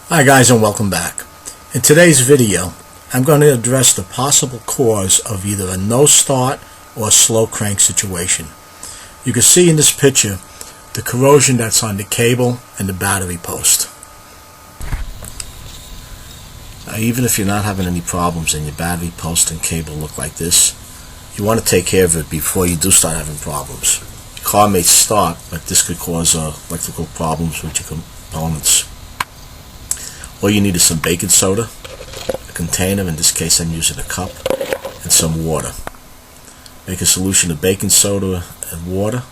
Hi guys, and welcome back. In today's video I'm going to address the possible cause of either a no start or a slow crank situation. You can see in this picture the corrosion that's on the cable and the battery post. Now, even if you're not having any problems and your battery post and cable look like this, you want to take care of it before you do start having problems. Your car may start, but this could cause electrical problems with your components. All you need is some baking soda, a container, in this case I'm using a cup, and some water. Make a solution of baking soda and water,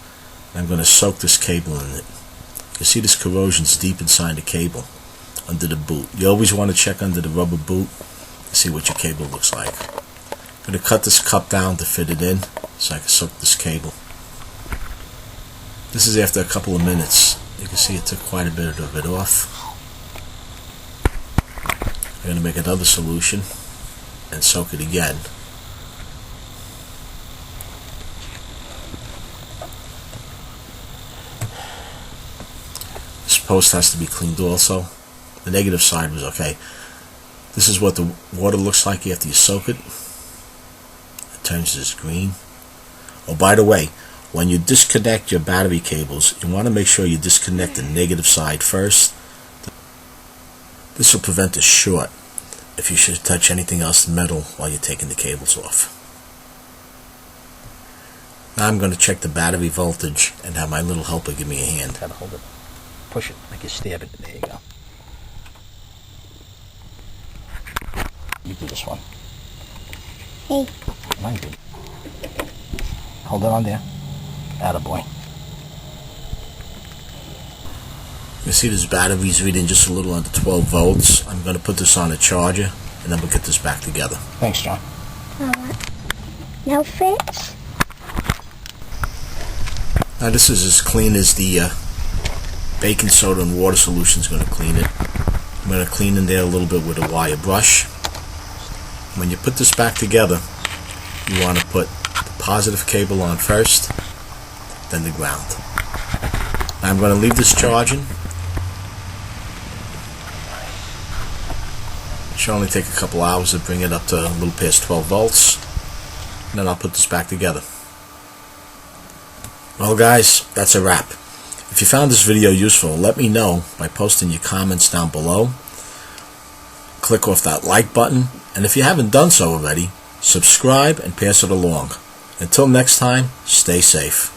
and I'm going to soak this cable in it. You see this corrosion's deep inside the cable, under the boot. You always want to check under the rubber boot to see what your cable looks like. I'm going to cut this cup down to fit it in so I can soak this cable. This is after a couple of minutes. You can see it took quite a bit of it off. I'm going to make another solution and soak it again. This post has to be cleaned also. The negative side was okay. This is what the water looks like after you soak it. It turns this green. Oh, by the way, when you disconnect your battery cables, you want to make sure you disconnect the negative side first. This will prevent a short if you should touch anything else metal while you're taking the cables off. Now I'm going to check the battery voltage and have my little helper give me a hand. Gotta hold it, push it like you stab it. There you go. You do this one. Hey. No, you do. Hold it on there. Attaboy. You see this battery's reading just a little under 12 volts. I'm going to put this on a charger and then we'll get this back together. Thanks, John. No fits? Now this is as clean as the baking soda and water solution is going to clean it. I'm going to clean in there a little bit with a wire brush. When you put this back together, you want to put the positive cable on first, then the ground. Now I'm going to leave this charging. It should only take a couple hours to bring it up to a little past 12 volts. And then I'll put this back together. Well guys, that's a wrap. If you found this video useful, let me know by posting your comments down below. Click off that like button, and if you haven't done so already, subscribe and pass it along. Until next time, stay safe.